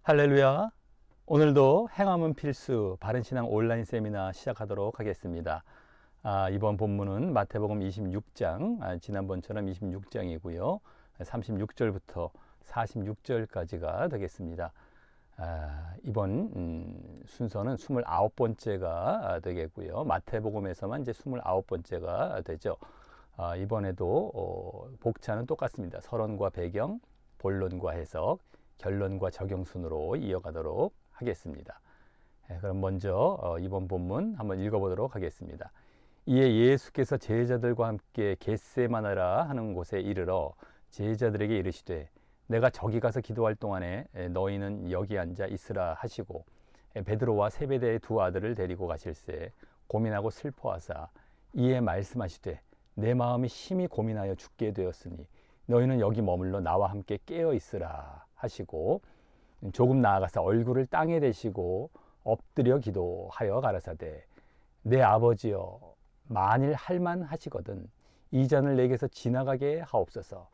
할렐루야. 오늘도 행함은 필수 바른신앙 온라인 세미나 시작하도록 하겠습니다. 이번 본문은 마태복음 26장, 지난번처럼 26장이고요. 36절부터 46절까지가 되겠습니다. 이번 순서는 29번째가 되겠고요. 마태복음에서만 이제 29번째가 되죠. 이번에도 복차는 똑같습니다. 서론과 배경, 본론과 해석, 결론과 적용 순으로 이어가도록 하겠습니다. 그럼 먼저 이번 본문 한번 읽어보도록 하겠습니다. 이에 예수께서 제자들과 함께 겟세마네라 하는 곳에 이르러 제자들에게 이르시되 내가 저기 가서 기도할 동안에 너희는 여기 앉아 있으라 하시고 베드로와 세베대의 두 아들을 데리고 가실새 고민하고 슬퍼하사 이에 말씀하시되 내 마음이 심히 고민하여 죽게 되었으니 너희는 여기 머물러 나와 함께 깨어 있으라 하시고 조금 나아가서 얼굴을 땅에 대시고 엎드려 기도하여 가라사대 내 아버지여 만일 할만하시거든 이 잔을 내게서 지나가게 하옵소서.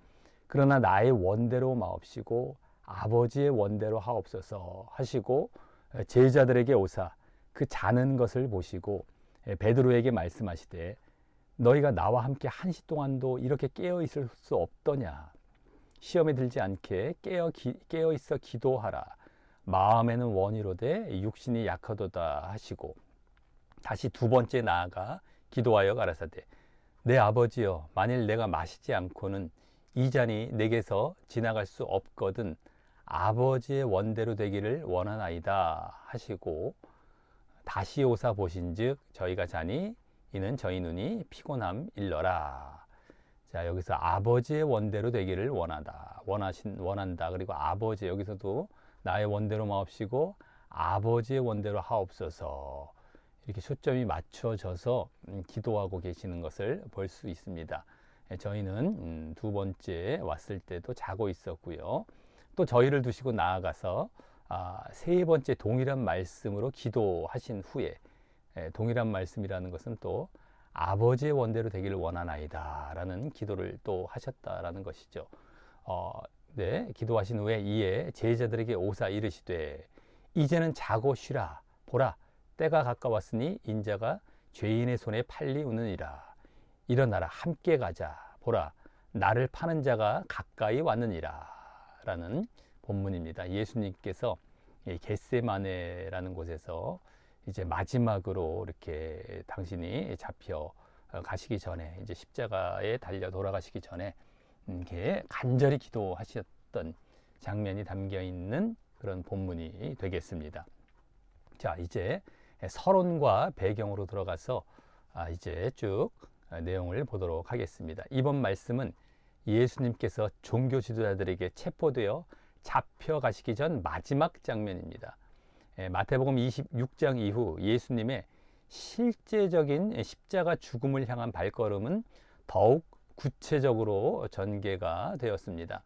그러나 나의 원대로 마옵시고 아버지의 원대로 하옵소서 하시고 제자들에게 오사 그 자는 것을 보시고 베드로에게 말씀하시되 너희가 나와 함께 한시 동안도 이렇게 깨어 있을 수 없더냐. 시험에 들지 않게 깨어 있어 기도하라. 마음에는 원이로되 육신이 약하도다 하시고 다시 두 번째 나아가 기도하여 가라사대 내 아버지여 만일 내가 마시지 않고는 이 잔이 내게서 지나갈 수 없거든 아버지의 원대로 되기를 원하나이다 하시고 다시 오사 보신즉 저희가 자니 이는 저희 눈이 피곤함 일러라. 자, 여기서 아버지의 원대로 되기를 원한다. 그리고 아버지, 여기서도 나의 원대로 마옵시고 아버지의 원대로 하옵소서. 이렇게 초점이 맞춰져서 기도하고 계시는 것을 볼 수 있습니다. 저희는 두 번째 왔을 때도 자고 있었고요. 또 저희를 두시고 나아가서 세 번째 동일한 말씀으로 기도하신 후에 동일한 말씀이라는 것은 또 아버지의 원대로 되기를 원하나이다 라는 기도를 또 하셨다라는 것이죠. 기도하신 후에 이에 제자들에게 오사 이르시되 이제는 자고 쉬라. 보라 때가 가까웠으니 인자가 죄인의 손에 팔리우느니라. 일어나라 함께 가자. 보라 나를 파는 자가 가까이 왔느니라 라는 본문입니다. 예수님께서 겟세마네라는 곳에서 이제 마지막으로 이렇게 당신이 잡혀 가시기 전에 이제 십자가에 달려 돌아가시기 전에 이렇게 간절히 기도하셨던 장면이 담겨 있는 그런 본문이 되겠습니다. 자, 이제 서론과 배경으로 들어가서 이제 쭉 내용을 보도록 하겠습니다. 이번 말씀은 예수님께서 종교 지도자들에게 체포되어 잡혀가시기 전 마지막 장면입니다. 마태복음 26장 이후 예수님의 실제적인 십자가 죽음을 향한 발걸음은 더욱 구체적으로 전개가 되었습니다.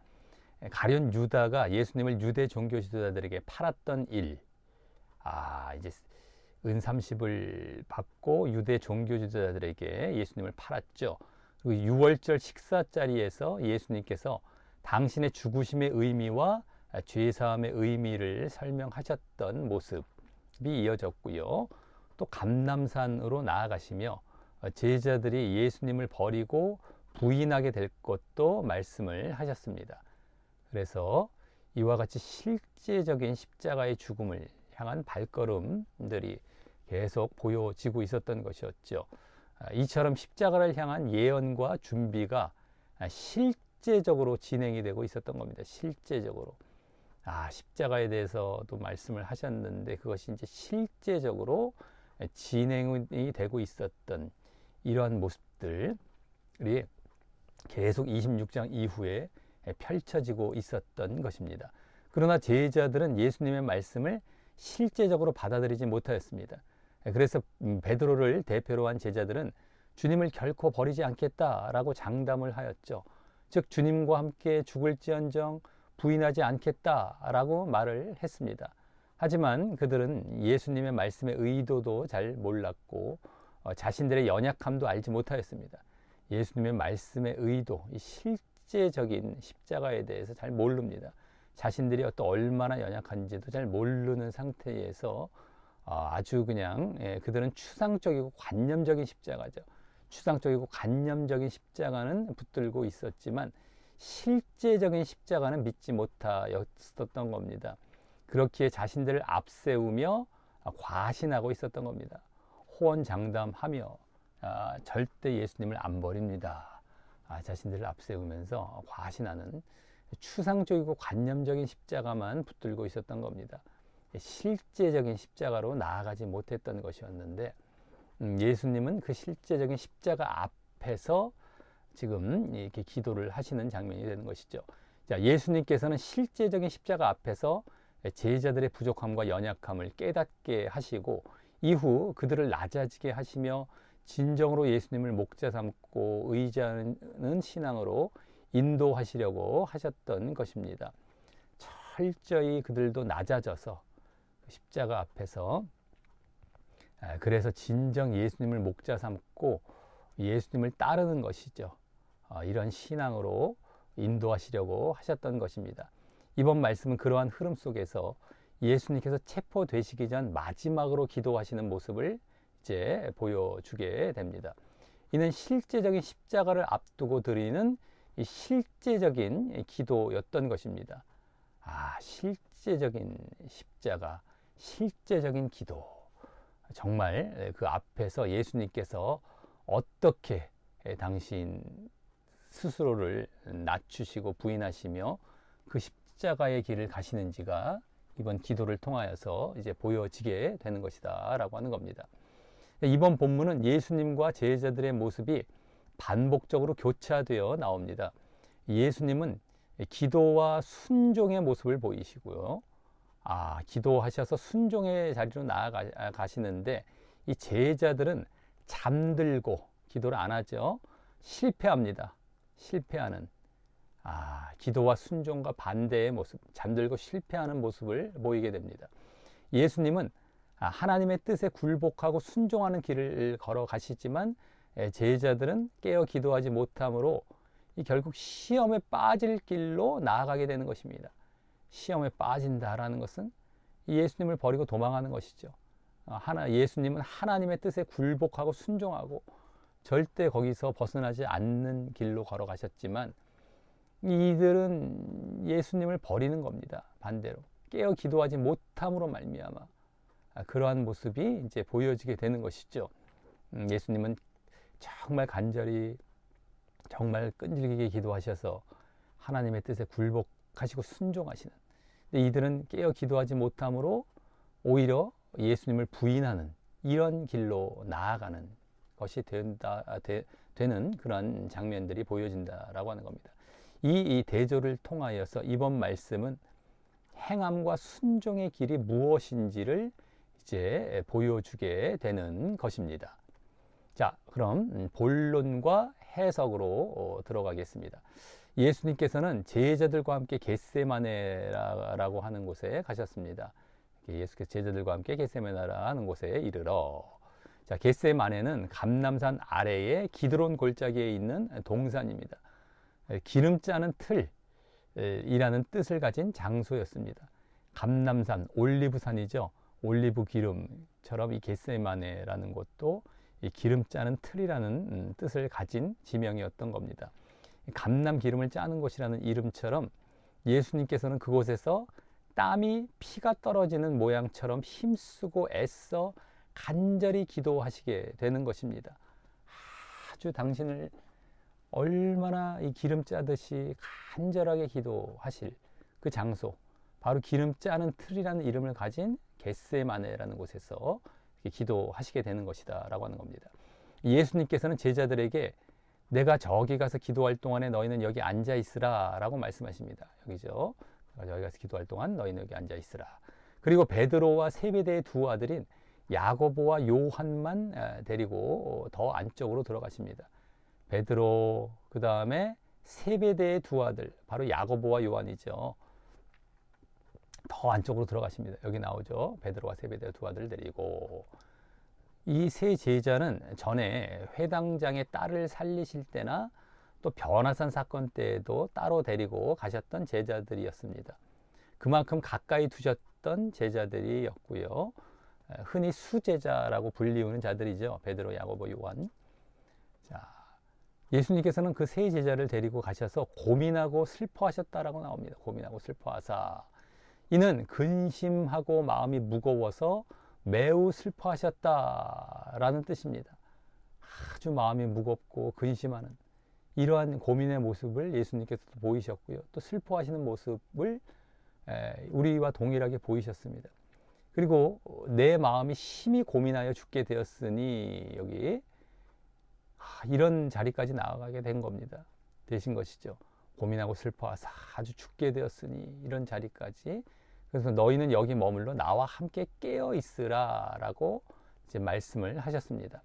가룟 유다가 예수님을 유대 종교 지도자들에게 팔았던 일, 이제 은 30을 받고 유대 종교 지도자들에게 예수님을 팔았죠. 그리고 유월절 식사 자리에서 예수님께서 당신의 죽으심의 의미와 죄사함의 의미를 설명하셨던 모습이 이어졌고요. 또 감람산으로 나아가시며 제자들이 예수님을 버리고 부인하게 될 것도 말씀을 하셨습니다. 그래서 이와 같이 실제적인 십자가의 죽음을 향한 발걸음들이 계속 보여지고 있었던 것이었죠. 이처럼 십자가를 향한 예언과 준비가 실제적으로 진행이 되고 있었던 겁니다. 실제적으로. 십자가에 대해서도 말씀을 하셨는데 그것이 이제 실제적으로 진행이 되고 있었던 이러한 모습들이 계속 26장 이후에 펼쳐지고 있었던 것입니다. 그러나 제자들은 예수님의 말씀을 실제적으로 받아들이지 못하였습니다. 그래서 베드로를 대표로 한 제자들은 주님을 결코 버리지 않겠다라고 장담을 하였죠. 즉 주님과 함께 죽을지언정 부인하지 않겠다라고 말을 했습니다. 하지만 그들은 예수님의 말씀의 의도도 잘 몰랐고 자신들의 연약함도 알지 못하였습니다. 예수님의 말씀의 의도, 이 실제적인 십자가에 대해서 잘 모릅니다. 자신들이 또 얼마나 연약한지도 잘 모르는 상태에서 아주 그냥 그들은 추상적이고 관념적인 십자가죠. 추상적이고 관념적인 십자가는 붙들고 있었지만 실제적인 십자가는 믿지 못하였었던 겁니다. 그렇기에 자신들을 앞세우며 과신하고 있었던 겁니다. 호언장담하며 절대 예수님을 안 버립니다. 자신들을 앞세우면서 과신하는 추상적이고 관념적인 십자가만 붙들고 있었던 겁니다. 실제적인 십자가로 나아가지 못했던 것이었는데 예수님은 그 실제적인 십자가 앞에서 지금 이렇게 기도를 하시는 장면이 되는 것이죠. 자, 예수님께서는 실제적인 십자가 앞에서 제자들의 부족함과 연약함을 깨닫게 하시고 이후 그들을 낮아지게 하시며 진정으로 예수님을 목자 삼고 의지하는 신앙으로 인도하시려고 하셨던 것입니다. 철저히 그들도 낮아져서 십자가 앞에서 그래서 진정 예수님을 목자 삼고 예수님을 따르는 것이죠. 이런 신앙으로 인도하시려고 하셨던 것입니다. 이번 말씀은 그러한 흐름 속에서 예수님께서 체포되시기 전 마지막으로 기도하시는 모습을 이제 보여주게 됩니다. 이는 실제적인 십자가를 앞두고 드리는 이 실제적인 기도였던 것입니다. 실제적인 십자가, 실제적인 기도. 정말 그 앞에서 예수님께서 어떻게 당신 스스로를 낮추시고 부인하시며 그 십자가의 길을 가시는지가 이번 기도를 통하여서 이제 보여지게 되는 것이다 라고 하는 겁니다. 이번 본문은 예수님과 제자들의 모습이 반복적으로 교차되어 나옵니다. 예수님은 기도와 순종의 모습을 보이시고요. 기도하셔서 순종의 자리로 나아가시는데 이 제자들은 잠들고 기도를 안 하죠. 실패합니다. 실패하는 기도와 순종과 반대의 모습, 잠들고 실패하는 모습을 보이게 됩니다. 예수님은 하나님의 뜻에 굴복하고 순종하는 길을 걸어가시지만 제자들은 깨어 기도하지 못함으로 결국 시험에 빠질 길로 나아가게 되는 것입니다. 시험에 빠진다라는 것은 예수님을 버리고 도망하는 것이죠. 예수님은 하나님의 뜻에 굴복하고 순종하고 절대 거기서 벗어나지 않는 길로 걸어가셨지만 이들은 예수님을 버리는 겁니다. 반대로 깨어 기도하지 못함으로 말미암아 그러한 모습이 이제 보여지게 되는 것이죠. 예수님은 정말 간절히 정말 끈질기게 기도하셔서 하나님의 뜻에 굴복하시고 순종하시는, 근데 이들은 깨어 기도하지 못함으로 오히려 예수님을 부인하는 이런 길로 나아가는 것이 되는 그런 장면들이 보여진다라고 하는 겁니다. 이 대조를 통하여서 이번 말씀은 행함과 순종의 길이 무엇인지를 이제 보여주게 되는 것입니다. 자, 그럼 본론과 해석으로 들어가겠습니다. 예수님께서는 제자들과 함께 겟세마네라고 하는 곳에 가셨습니다. 예수께서 제자들과 함께 겟세마네라 하는 곳에 이르러, 자, 겟세마네는 감람산 아래에 기드론 골짜기에 있는 동산입니다. 기름 짜는 틀이라는 뜻을 가진 장소였습니다. 감람산, 올리브산이죠. 올리브 기름처럼 이 겟세마네라는 곳도 이 기름 짜는 틀이라는 뜻을 가진 지명이었던 겁니다. 감람 기름을 짜는 곳이라는 이름처럼 예수님께서는 그곳에서 땀이 피가 떨어지는 모양처럼 힘쓰고 애써 간절히 기도하시게 되는 것입니다. 아주 당신을 얼마나 이 기름 짜듯이 간절하게 기도하실 그 장소, 바로 기름 짜는 틀이라는 이름을 가진 겟세마네라는 곳에서 기도하시게 되는 것이다 라고 하는 겁니다. 예수님께서는 제자들에게 내가 저기 가서 기도할 동안에 너희는 여기 앉아 있으라 라고 말씀하십니다. 여기죠. 내가 저기 가서 기도할 동안 너희는 여기 앉아 있으라. 그리고 베드로와 세베대의 두 아들인 야고보와 요한만 데리고 더 안쪽으로 들어가십니다. 베드로, 그 다음에 세베대의 두 아들, 바로 야고보와 요한이죠. 더 안쪽으로 들어가십니다. 여기 나오죠. 베드로와 세베대의 두 아들 데리고. 이 세 제자는 전에 회당장의 딸을 살리실 때나 또 변화산 사건 때에도 따로 데리고 가셨던 제자들이었습니다. 그만큼 가까이 두셨던 제자들이었고요. 흔히 수제자라고 불리우는 자들이죠. 베드로, 야고보, 요한. 자, 예수님께서는 그 세 제자를 데리고 가셔서 고민하고 슬퍼하셨다라고 나옵니다. 고민하고 슬퍼하사. 이는 근심하고 마음이 무거워서 매우 슬퍼하셨다라는 뜻입니다. 아주 마음이 무겁고 근심하는 이러한 고민의 모습을 예수님께서 보이셨고요. 또 슬퍼하시는 모습을 우리와 동일하게 보이셨습니다. 그리고 내 마음이 심히 고민하여 죽게 되었으니 여기 이런 자리까지 나아가게 된 겁니다. 되신 것이죠. 고민하고 슬퍼하사 아주 죽게 되었으니 이런 자리까지. 그래서 너희는 여기 머물러 나와 함께 깨어 있으라 라고 이제 말씀을 하셨습니다.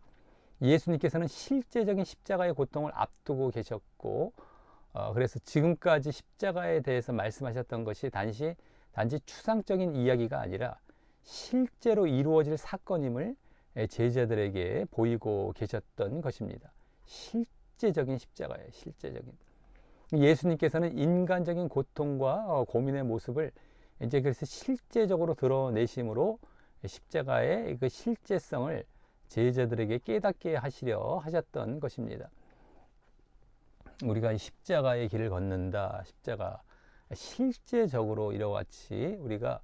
예수님께서는 실제적인 십자가의 고통을 앞두고 계셨고 그래서 지금까지 십자가에 대해서 말씀하셨던 것이 단지 추상적인 이야기가 아니라 실제로 이루어질 사건임을 제자들에게 보이고 계셨던 것입니다. 실제적인 십자가예요. 실제적인. 예수님께서는 인간적인 고통과 고민의 모습을 이제 그래서 실제적으로 드러내심으로 십자가의 그 실제성을 제자들에게 깨닫게 하시려 하셨던 것입니다. 우리가 이 십자가의 길을 걷는다. 십자가 실제적으로 이와 같이 우리가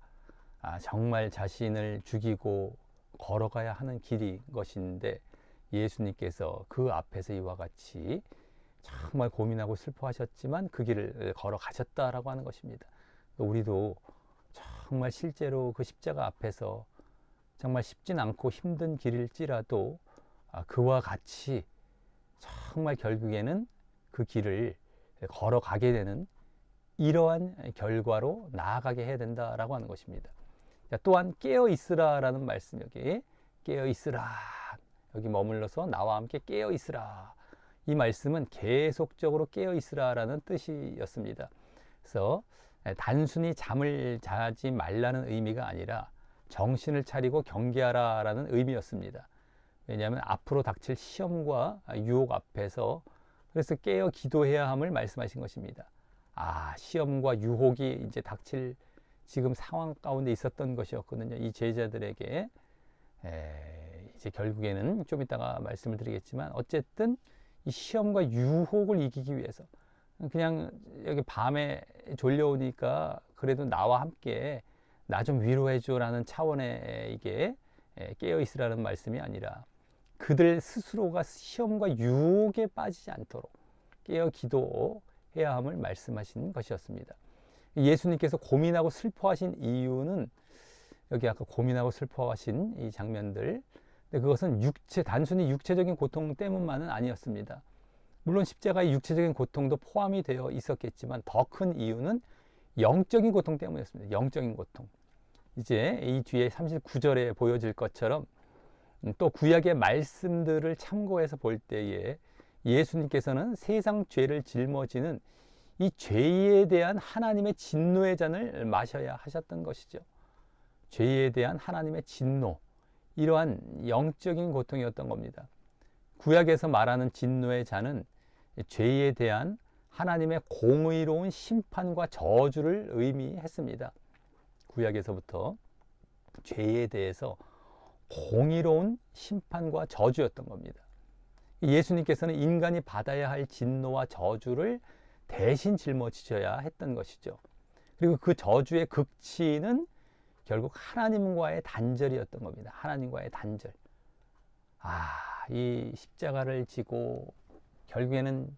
정말 자신을 죽이고 걸어가야 하는 길인 것인데 예수님께서 그 앞에서 이와 같이 정말 고민하고 슬퍼하셨지만 그 길을 걸어가셨다라고 하는 것입니다. 우리도 정말 실제로 그 십자가 앞에서 정말 쉽진 않고 힘든 길일지라도 그와 같이 정말 결국에는 그 길을 걸어가게 되는 이러한 결과로 나아가게 해야 된다라고 하는 것입니다. 또한 깨어 있으라라는 말씀, 여기 깨어 있으라, 여기 머물러서 나와 함께 깨어 있으라, 이 말씀은 계속적으로 깨어 있으라라는 뜻이었습니다. 그래서 단순히 잠을 자지 말라는 의미가 아니라 정신을 차리고 경계하라라는 의미였습니다. 왜냐하면 앞으로 닥칠 시험과 유혹 앞에서 그래서 깨어 기도해야 함을 말씀하신 것입니다. 시험과 유혹이 이제 닥칠 지금 상황 가운데 있었던 것이었거든요. 이 제자들에게 이제 결국에는 좀 이따가 말씀을 드리겠지만 어쨌든 이 시험과 유혹을 이기기 위해서 그냥 여기 밤에 졸려오니까 그래도 나와 함께 나 좀 위로해줘라는 차원의 이게 깨어 있으라는 말씀이 아니라 그들 스스로가 시험과 유혹에 빠지지 않도록 깨어 기도해야 함을 말씀하신 것이었습니다. 예수님께서 고민하고 슬퍼하신 이유는 여기 아까 고민하고 슬퍼하신 이 장면들, 근데 그것은 단순히 육체적인 고통 때문만은 아니었습니다. 물론 십자가의 육체적인 고통도 포함이 되어 있었겠지만 더 큰 이유는 영적인 고통 때문이었습니다. 영적인 고통. 이제 이 뒤에 39절에 보여질 것처럼 또 구약의 말씀들을 참고해서 볼 때에 예수님께서는 세상 죄를 짊어지는 이 죄에 대한 하나님의 진노의 잔을 마셔야 하셨던 것이죠. 죄에 대한 하나님의 진노, 이러한 영적인 고통이었던 겁니다. 구약에서 말하는 진노의 잔은 죄에 대한 하나님의 공의로운 심판과 저주를 의미했습니다. 구약에서부터 죄에 대해서 공의로운 심판과 저주였던 겁니다. 예수님께서는 인간이 받아야 할 진노와 저주를 대신 짊어지셔야 했던 것이죠. 그리고 그 저주의 극치는 결국 하나님과의 단절이었던 겁니다. 하나님과의 단절. 이 십자가를 지고 결국에는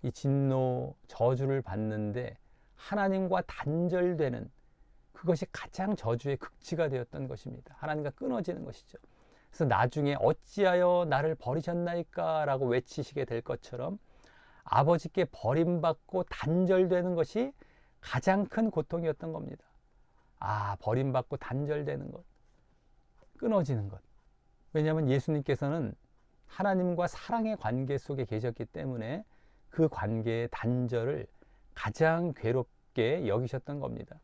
이 진노, 저주를 받는데 하나님과 단절되는 그것이 가장 저주의 극치가 되었던 것입니다. 하나님과 끊어지는 것이죠. 그래서 나중에 어찌하여 나를 버리셨나이까 라고 외치시게 될 것처럼 아버지께 버림받고 단절되는 것이 가장 큰 고통이었던 겁니다. 버림받고 단절되는 것, 끊어지는 것. 왜냐하면 예수님께서는 하나님과 사랑의 관계 속에 계셨기 때문에 그 관계의 단절을 가장 괴롭게 여기셨던 겁니다.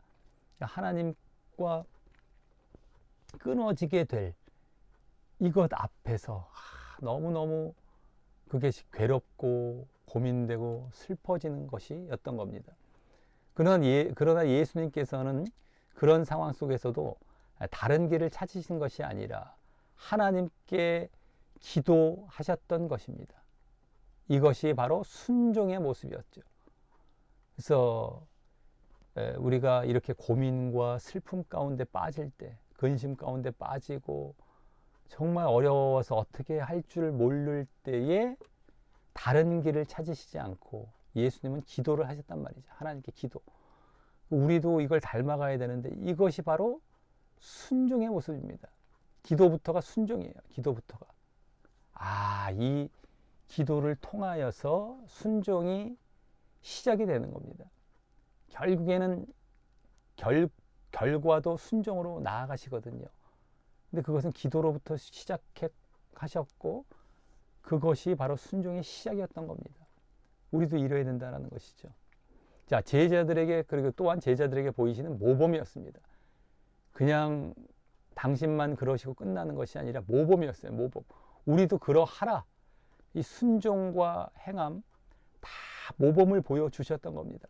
하나님과 끊어지게 될 이것 앞에서 너무너무 그게 괴롭고 고민되고 슬퍼지는 것이었던 겁니다. 그러나 예수님께서는 그런 상황 속에서도 다른 길을 찾으신 것이 아니라 하나님께 기도하셨던 것입니다. 이것이 바로 순종의 모습이었죠. 그래서 우리가 이렇게 고민과 슬픔 가운데 빠질 때, 근심 가운데 빠지고 정말 어려워서 어떻게 할 줄 모를 때에 다른 길을 찾으시지 않고 예수님은 기도를 하셨단 말이죠. 하나님께 기도. 우리도 이걸 닮아가야 되는데 이것이 바로 순종의 모습입니다. 기도부터가 순종이에요. 기도부터가. 이 기도를 통하여서 순종이 시작이 되는 겁니다. 결국에는 결과도 순종으로 나아가시거든요. 근데 그것은 기도로부터 시작하셨고 그것이 바로 순종의 시작이었던 겁니다. 우리도 이뤄야 된다는 것이죠. 자, 제자들에게, 그리고 또한 제자들에게 보이시는 모범이었습니다. 그냥 당신만 그러시고 끝나는 것이 아니라 모범이었어요. 모범. 우리도 그러하라. 이 순종과 행함 다 모범을 보여주셨던 겁니다.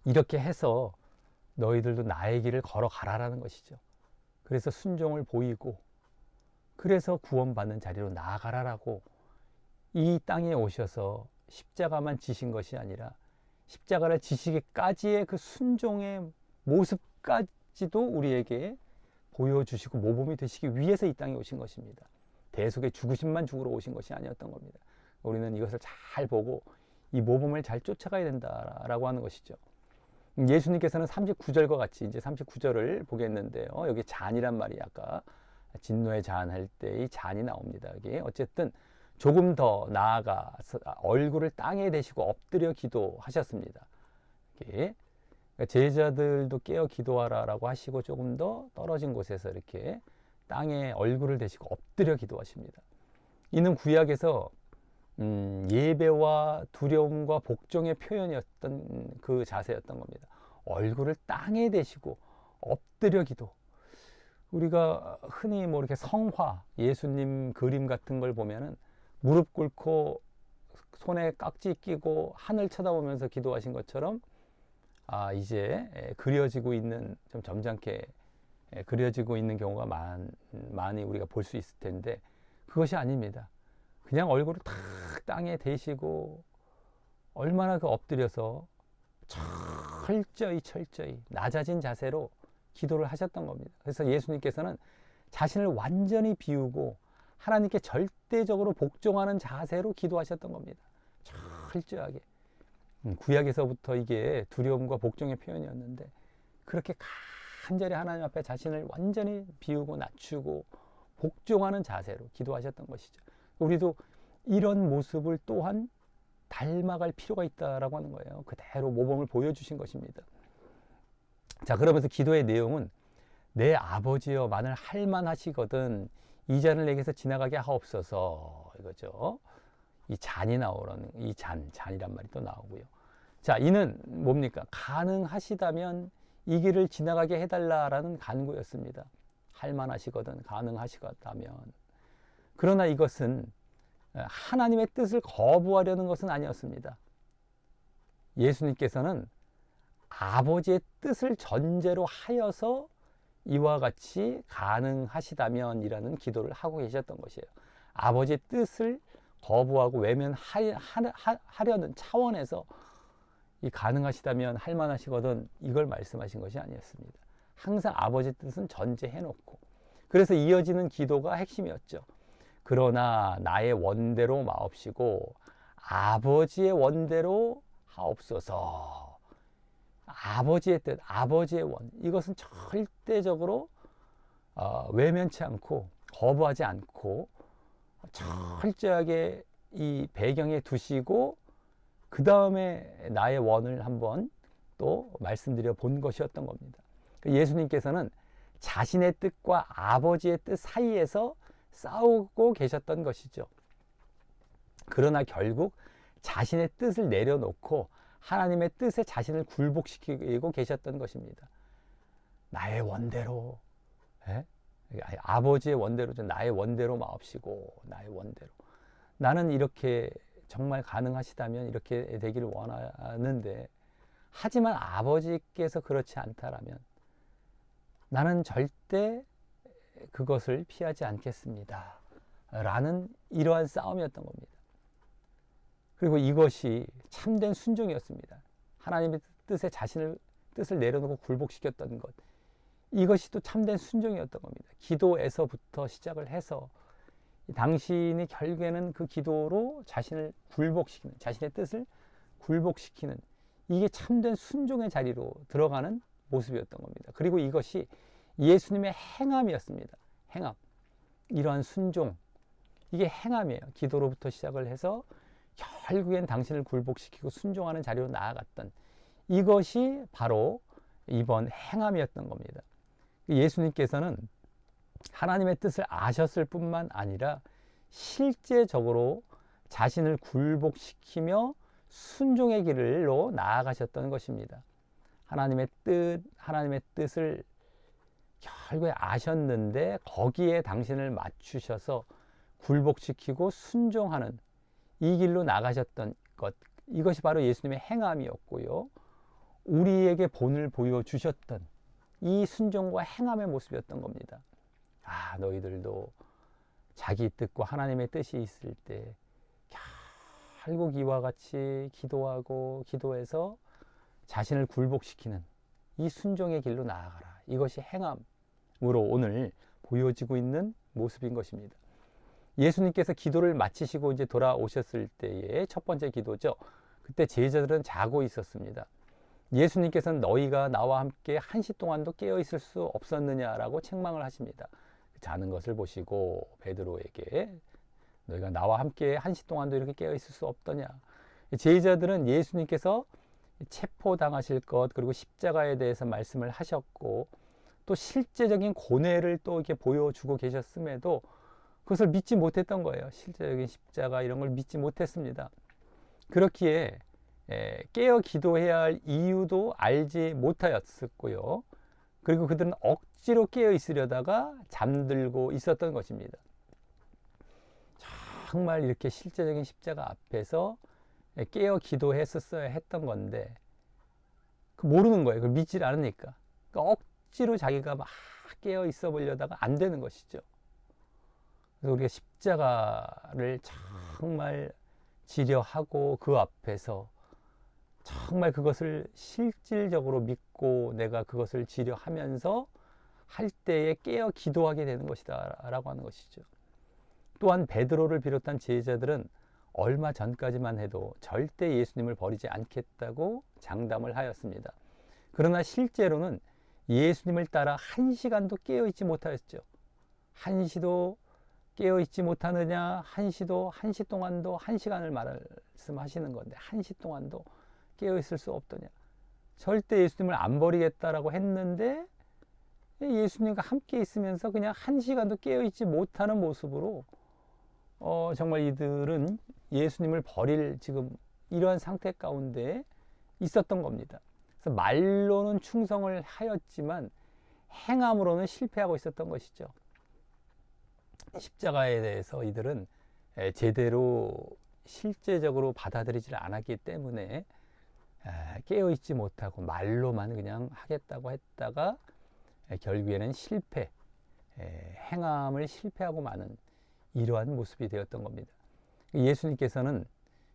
이렇게 해서 너희들도 나의 길을 걸어가라라는 것이죠. 그래서 순종을 보이고 그래서 구원받는 자리로 나아가라라고 이 땅에 오셔서 십자가만 지신 것이 아니라 십자가를 지시기까지의 그 순종의 모습까지도 우리에게 보여주시고 모범이 되시기 위해서 이 땅에 오신 것입니다. 대속의 죽으심만 죽으러 오신 것이 아니었던 겁니다. 우리는 이것을 잘 보고 이 모범을 잘 쫓아가야 된다라고 하는 것이죠. 예수님께서는 39절과 같이 이제 39절을 보겠는데요. 여기 잔이란 말이 아까 진노의 잔 할 때 이 잔이 나옵니다. 여기 어쨌든 조금 더 나아가서 얼굴을 땅에 대시고 엎드려 기도하셨습니다. 제자들도 깨어 기도하라라고 하시고 조금 더 떨어진 곳에서 이렇게 땅에 얼굴을 대시고 엎드려 기도하십니다. 이는 구약에서 예배와 두려움과 복종의 표현이었던 그 자세였던 겁니다. 얼굴을 땅에 대시고 엎드려 기도. 우리가 흔히 뭐 이렇게 성화, 예수님 그림 같은 걸 보면은 무릎 꿇고 손에 깍지 끼고 하늘 쳐다보면서 기도하신 것처럼 이제 그려지고 있는, 좀 점잖게 그려지고 있는 경우가 많이 우리가 볼 수 있을 텐데 그것이 아닙니다. 그냥 얼굴을 탁 땅에 대시고 얼마나 그 엎드려서 철저히 낮아진 자세로 기도를 하셨던 겁니다. 그래서 예수님께서는 자신을 완전히 비우고 하나님께 절대적으로 복종하는 자세로 기도하셨던 겁니다. 철저하게. 구약에서부터 이게 두려움과 복종의 표현이었는데 그렇게 간절히 하나님 앞에 자신을 완전히 비우고 낮추고 복종하는 자세로 기도하셨던 것이죠. 우리도 이런 모습을 또한 닮아갈 필요가 있다라고 하는 거예요. 그대로 모범을 보여주신 것입니다. 자, 그러면서 기도의 내용은 내 아버지여 만일 할만하시거든 이 잔을 내게서 지나가게 하옵소서, 이거죠. 이 잔이 나오는, 이 잔이란 말이 또 나오고요. 자, 이는 뭡니까? 가능하시다면 이 길을 지나가게 해달라라는 간구였습니다. 할만하시거든, 가능하시다면. 그러나 이것은 하나님의 뜻을 거부하려는 것은 아니었습니다. 예수님께서는 아버지의 뜻을 전제로 하여서 이와 같이 가능하시다면 이라는 기도를 하고 계셨던 것이에요. 아버지의 뜻을 거부하고 외면하려는 차원에서 이 가능하시다면 할만하시거든 이걸 말씀하신 것이 아니었습니다. 항상 아버지의 뜻은 전제해 놓고, 그래서 이어지는 기도가 핵심이었죠. 그러나 나의 원대로 마옵시고 아버지의 원대로 하옵소서. 아버지의 뜻, 아버지의 원, 이것은 절대적으로 외면치 않고 거부하지 않고 철저하게 이 배경에 두시고 그 다음에 나의 원을 한번 또 말씀드려 본 것이었던 겁니다. 예수님께서는 자신의 뜻과 아버지의 뜻 사이에서 싸우고 계셨던 것이죠. 그러나 결국 자신의 뜻을 내려놓고 하나님의 뜻에 자신을 굴복시키고 계셨던 것입니다. 나의 원대로, 아버지의 원대로, 나의 원대로 마옵시고, 나의 원대로. 나는 이렇게 정말 가능하시다면 이렇게 되기를 원하는데 하지만 아버지께서 그렇지 않다라면 나는 절대 그것을 피하지 않겠습니다. 라는 이러한 싸움이었던 겁니다. 그리고 이것이 참된 순종이었습니다. 하나님의 뜻을 내려놓고 굴복시켰던 것. 이것이 또 참된 순종이었던 겁니다. 기도에서부터 시작을 해서 당신이 결국에는 그 기도로 자신을 굴복시키는, 자신의 뜻을 굴복시키는, 이게 참된 순종의 자리로 들어가는 모습이었던 겁니다. 그리고 이것이 예수님의 행함이었습니다. 행함. 이러한 순종. 이게 행함이에요. 기도로부터 시작을 해서 결국엔 당신을 굴복시키고 순종하는 자리로 나아갔던, 이것이 바로 이번 행함이었던 겁니다. 예수님께서는 하나님의 뜻을 아셨을 뿐만 아니라 실제적으로 자신을 굴복시키며 순종의 길로 나아가셨던 것입니다. 하나님의 뜻을 결국에 아셨는데 거기에 당신을 맞추셔서 굴복시키고 순종하는 이 길로 나가셨던 것, 이것이 바로 예수님의 행함이었고요. 우리에게 본을 보여주셨던 이 순종과 행함의 모습이었던 겁니다. 아, 너희들도 자기 뜻과 하나님의 뜻이 있을 때 결국 이와 같이 기도하고 기도해서 자신을 굴복시키는 이 순종의 길로 나아가라. 이것이 행함으로 오늘 보여지고 있는 모습인 것입니다. 예수님께서 기도를 마치시고 이제 돌아오셨을 때의 첫 번째 기도죠. 그때 제자들은 자고 있었습니다. 예수님께서는 너희가 나와 함께 1시 동안도 깨어 있을 수 없었느냐라고 책망을 하십니다. 자는 것을 보시고 베드로에게 너희가 나와 함께 1시 동안도 이렇게 깨어 있을 수 없더냐. 제자들은 예수님께서 체포당하실 것, 그리고 십자가에 대해서 말씀을 하셨고 또 실제적인 고뇌를 또 이렇게 보여주고 계셨음에도 그것을 믿지 못했던 거예요. 실제적인 십자가 이런 걸 믿지 못했습니다. 그렇기에 깨어 기도해야 할 이유도 알지 못하였었고요. 그리고 그들은 억지로 깨어 있으려다가 잠들고 있었던 것입니다. 정말 이렇게 실제적인 십자가 앞에서 깨어 기도했었어야 했던 건데 모르는 거예요. 그걸 믿질 않으니까. 그러니까 억지로 자기가 막 깨어 있어 보려다가 안 되는 것이죠. 그래서 우리가 십자가를 정말 지려하고 그 앞에서 정말 그것을 실질적으로 믿고 내가 그것을 지려하면서 할 때에 깨어 기도하게 되는 것이다 라고 하는 것이죠. 또한 베드로를 비롯한 제자들은 얼마 전까지만 해도 절대 예수님을 버리지 않겠다고 장담을 하였습니다. 그러나 실제로는 예수님을 따라 1시간도 깨어있지 못하였죠. 1시도 깨어있지 못하느냐, 1시 동안도 1시간을 말씀하시는 건데 1시 동안도 깨어있을 수 없더냐. 절대 예수님을 안 버리겠다라고 했는데 예수님과 함께 있으면서 그냥 1시간도 깨어있지 못하는 모습으로 정말 이들은 예수님을 버릴 지금 이러한 상태 가운데 있었던 겁니다. 그래서 말로는 충성을 하였지만 행함으로는 실패하고 있었던 것이죠. 십자가에 대해서 이들은 제대로 실제적으로 받아들이질 않았기 때문에 깨어있지 못하고 말로만 그냥 하겠다고 했다가 결국에는 실패, 행함을 실패하고 마는 이러한 모습이 되었던 겁니다. 예수님께서는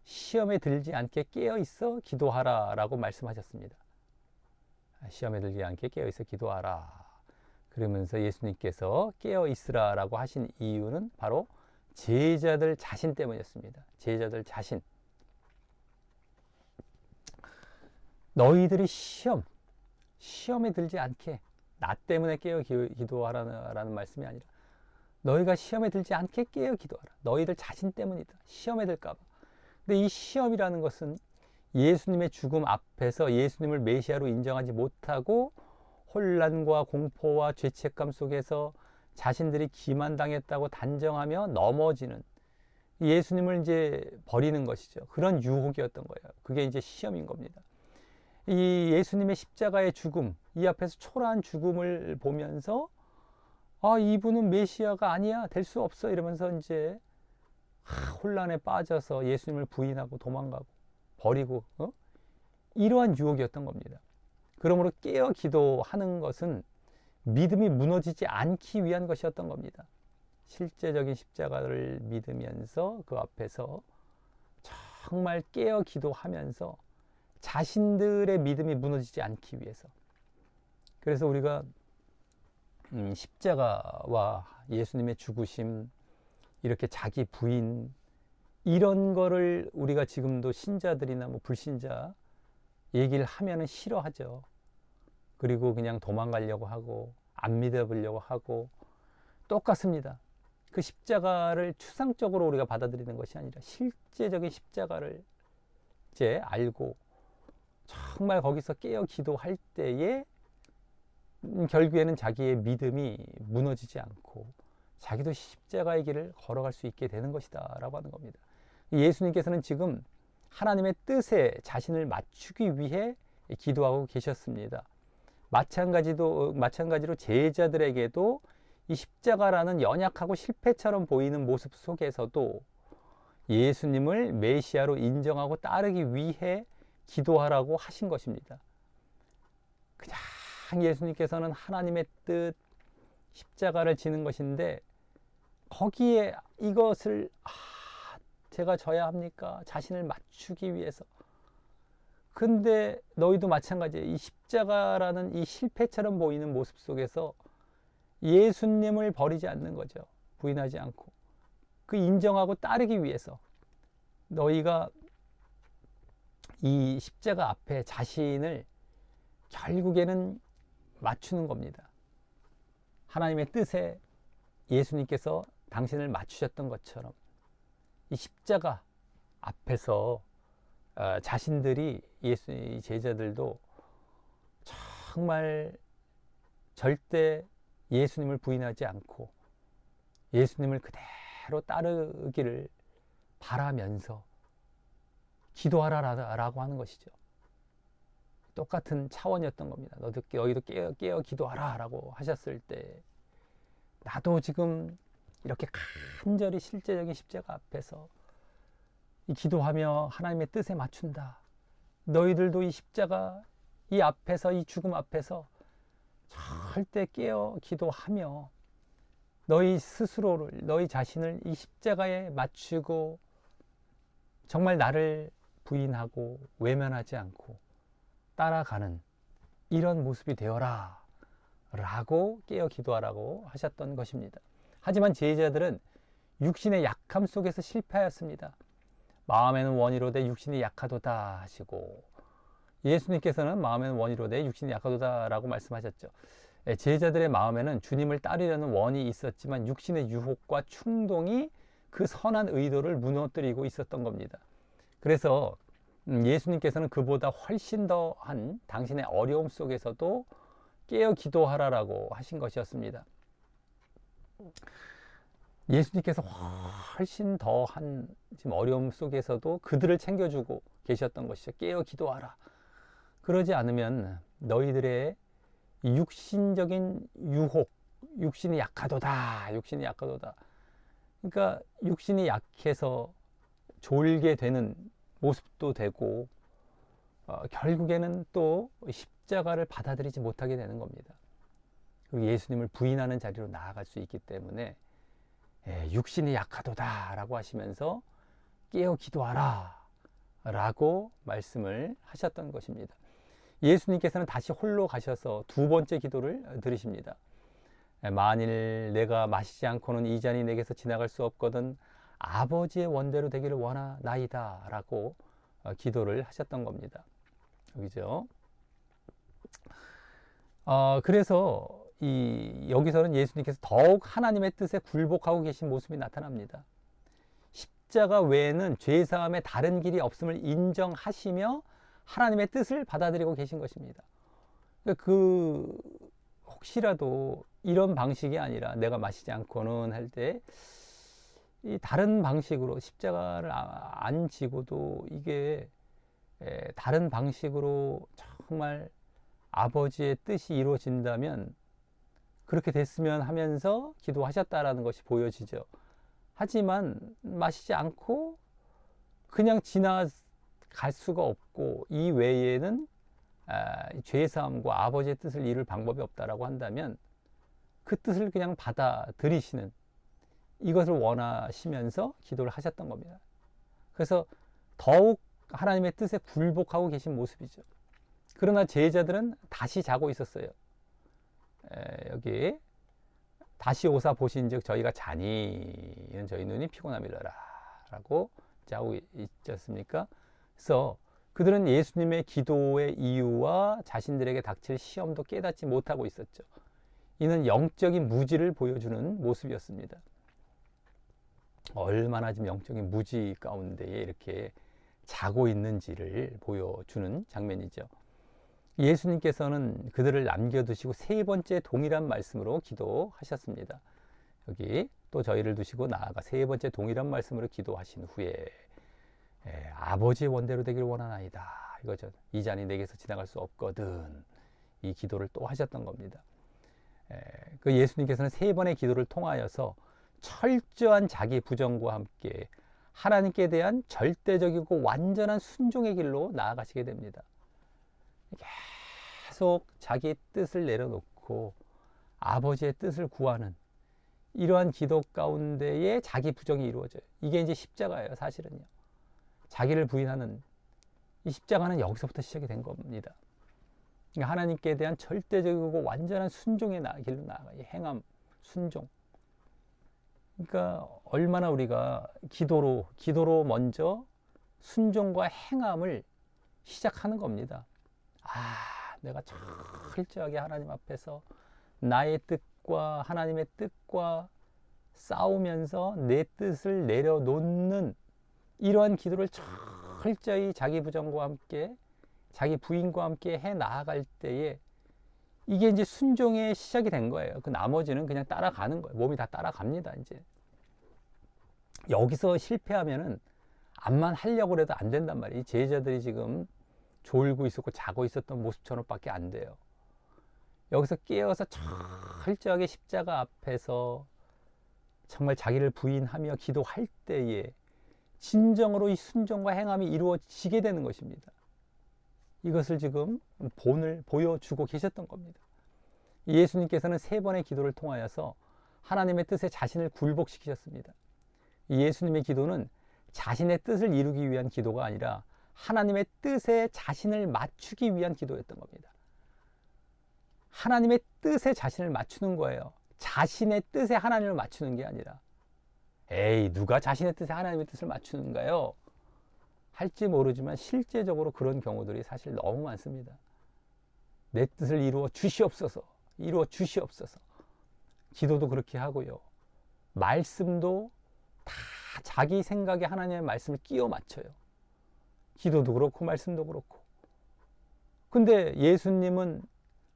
시험에 들지 않게 깨어있어 기도하라 라고 말씀하셨습니다. 시험에 들지 않게 깨어있어 기도하라. 그러면서 예수님께서 깨어있으라 라고 하신 이유는 바로 제자들 자신 때문이었습니다. 제자들 자신. 너희들이 시험에 들지 않게, 나 때문에 깨어 기도하라는 말씀이 아니라 너희가 시험에 들지 않게 깨어 기도하라. 너희들 자신 때문이다. 시험에 들까 봐. 근데 이 시험이라는 것은 예수님의 죽음 앞에서 예수님을 메시아로 인정하지 못하고 혼란과 공포와 죄책감 속에서 자신들이 기만당했다고 단정하며 넘어지는, 예수님을 이제 버리는 것이죠. 그런 유혹이었던 거예요. 그게 이제 시험인 겁니다. 이 예수님의 십자가의 죽음, 이 앞에서 초라한 죽음을 보면서 이분은 메시아가 아니야, 될 수 없어 이러면서 이제 혼란에 빠져서 예수님을 부인하고 도망가고 버리고 이러한 유혹이었던 겁니다. 그러므로 깨어 기도하는 것은 믿음이 무너지지 않기 위한 것이었던 겁니다. 실제적인 십자가를 믿으면서 그 앞에서 정말 깨어 기도하면서 자신들의 믿음이 무너지지 않기 위해서. 그래서 우리가 십자가와 예수님의 죽으심, 이렇게 자기 부인, 이런 거를 우리가 지금도 신자들이나 뭐 불신자 얘기를 하면은 싫어하죠. 그리고 그냥 도망가려고 하고 안 믿어보려고 하고 똑같습니다. 그 십자가를 추상적으로 우리가 받아들이는 것이 아니라 실제적인 십자가를 이제 알고 정말 거기서 깨어 기도할 때에 결국에는 자기의 믿음이 무너지지 않고 자기도 십자가의 길을 걸어갈 수 있게 되는 것이다 라고 하는 겁니다. 예수님께서는 지금 하나님의 뜻에 자신을 맞추기 위해 기도하고 계셨습니다. 마찬가지로 제자들에게도 이 십자가라는 연약하고 실패처럼 보이는 모습 속에서도 예수님을 메시아로 인정하고 따르기 위해 기도하라고 하신 것입니다. 그냥 예수님께서는 하나님의 뜻, 십자가를 지는 것인데 거기에 이것을 제가 져야 합니까? 자신을 맞추기 위해서. 근데 너희도 마찬가지예요. 이 십자가라는 이 실패처럼 보이는 모습 속에서 예수님을 버리지 않는 거죠. 부인하지 않고. 그 인정하고 따르기 위해서 너희가 이 십자가 앞에 자신을 결국에는 맞추는 겁니다. 하나님의 뜻에 예수님께서 당신을 맞추셨던 것처럼 이 십자가 앞에서 자신들이 예수의 제자들도 정말 절대 예수님을 부인하지 않고 예수님을 그대로 따르기를 바라면서 기도하라라고 하는 것이죠. 똑같은 차원이었던 겁니다. 너희도 깨어 기도하라 라고 하셨을 때 나도 지금 이렇게 간절히 실제적인 십자가 앞에서 이 기도하며 하나님의 뜻에 맞춘다. 너희들도 이 십자가 이 앞에서 이 죽음 앞에서 절대 깨어 기도하며 너희 스스로를 너희 자신을 이 십자가에 맞추고 정말 나를 부인하고 외면하지 않고 따라가는 이런 모습이 되어라 라고 깨어 기도하라고 하셨던 것입니다. 하지만 제자들은 육신의 약함 속에서 실패하였습니다. 마음에는 원이로되 육신이 약하도다 하시고 예수님께서는 마음에는 원이로되 육신이 약하도다 라고 말씀하셨죠. 제자들의 마음에는 주님을 따르려는 원이 있었지만 육신의 유혹과 충동이 그 선한 의도를 무너뜨리고 있었던 겁니다. 그래서 예수님께서는 그보다 훨씬 더한 당신의 어려움 속에서도 깨어 기도하라라고 하신 것이었습니다. 예수님께서 훨씬 더한 지금 어려움 속에서도 그들을 챙겨주고 계셨던 것이죠. 깨어 기도하라. 그러지 않으면 너희들의 육신적인 유혹, 육신이 약하도다. 육신이 약하도다. 그러니까 육신이 약해서 졸게 되는 모습도 되고 결국에는 또 십자가를 받아들이지 못하게 되는 겁니다. 그리고 예수님을 부인하는 자리로 나아갈 수 있기 때문에 육신이 약하도다 라고 하시면서 깨어 기도하라 라고 말씀을 하셨던 것입니다. 예수님께서는 다시 홀로 가셔서 두 번째 기도를 드리십니다. 만일 내가 마시지 않고는 이 잔이 내게서 지나갈 수 없거든 아버지의 원대로 되기를 원하나이다 라고 기도를 하셨던 겁니다. 여기죠. 그래서 여기서는 예수님께서 더욱 하나님의 뜻에 굴복하고 계신 모습이 나타납니다. 십자가 외에는 죄사함의 다른 길이 없음을 인정하시며 하나님의 뜻을 받아들이고 계신 것입니다. 혹시라도 이런 방식이 아니라 내가 마시지 않고는 할 때 이 다른 방식으로 십자가를 안 지고도 이게 다른 방식으로 정말 아버지의 뜻이 이루어진다면 그렇게 됐으면 하면서 기도하셨다라는 것이 보여지죠. 하지만 마시지 않고 그냥 갈 수가 없고 이 외에는 죄사함과 아버지의 뜻을 이룰 방법이 없다라고 한다면 그 뜻을 그냥 받아들이시는, 이것을 원하시면서 기도를 하셨던 겁니다. 그래서 더욱 하나님의 뜻에 굴복하고 계신 모습이죠. 그러나 제자들은 다시 자고 있었어요. 여기 다시 오사 보신즉 저희가 자니 이는 저희 눈이 피곤함이라 라고 자고 있지 않습니까? 그래서 그들은 예수님의 기도의 이유와 자신들에게 닥칠 시험도 깨닫지 못하고 있었죠. 이는 영적인 무지를 보여주는 모습이었습니다. 얼마나 지금 영적인 무지 가운데에 이렇게 자고 있는지를 보여주는 장면이죠. 예수님께서는 그들을 남겨두시고 세 번째 동일한 말씀으로 기도하셨습니다. 여기 또 저희를 두시고 나아가 세 번째 동일한 말씀으로 기도하신 후에 아버지의 원대로 되기를 원하나이다. 이거죠. 이 잔이 내게서 지나갈 수 없거든. 이 기도를 또 하셨던 겁니다. 그 예수님께서는 세 번의 기도를 통하여서 철저한 자기 부정과 함께 하나님께 대한 절대적이고 완전한 순종의 길로 나아가시게 됩니다. 계속 자기 뜻을 내려놓고 아버지의 뜻을 구하는 이러한 기도 가운데에 자기 부정이 이루어져요. 이게 이제 십자가예요, 사실은요. 자기를 부인하는 이 십자가는 여기서부터 시작이 된 겁니다. 그러니까 하나님께 대한 절대적이고 완전한 순종의 길로 나아가요. 행함, 순종. 그러니까 얼마나 우리가 기도로 먼저 순종과 행함을 시작하는 겁니다. 내가 철저하게 하나님 앞에서 나의 뜻과 하나님의 뜻과 싸우면서 내 뜻을 내려놓는 이러한 기도를 철저히 자기 부정과 함께 자기 부인과 함께 해 나아갈 때에 이게 이제 순종의 시작이 된 거예요. 그 나머지는 그냥 따라가는 거예요. 몸이 다 따라갑니다. 이제 여기서 실패하면은 암만 하려고 해도 안 된단 말이에요. 이 제자들이 지금 졸고 있었고 자고 있었던 모습처럼 밖에 안 돼요. 여기서 깨어서 철저하게 십자가 앞에서 정말 자기를 부인하며 기도할 때에 진정으로 이 순종과 행함이 이루어지게 되는 것입니다. 이것을 지금 본을 보여주고 계셨던 겁니다. 예수님께서는 세 번의 기도를 통하여서 하나님의 뜻에 자신을 굴복시키셨습니다. 예수님의 기도는 자신의 뜻을 이루기 위한 기도가 아니라 하나님의 뜻에 자신을 맞추기 위한 기도였던 겁니다. 하나님의 뜻에 자신을 맞추는 거예요. 자신의 뜻에 하나님을 맞추는 게 아니라 누가 자신의 뜻에 하나님의 뜻을 맞추는가요? 할지 모르지만 실제적으로 그런 경우들이 사실 너무 많습니다. 내 뜻을 이루어 주시옵소서. 이루어 주시옵소서. 기도도 그렇게 하고요. 말씀도 다 자기 생각에 하나님의 말씀을 끼워 맞춰요. 기도도 그렇고 말씀도 그렇고. 근데 예수님은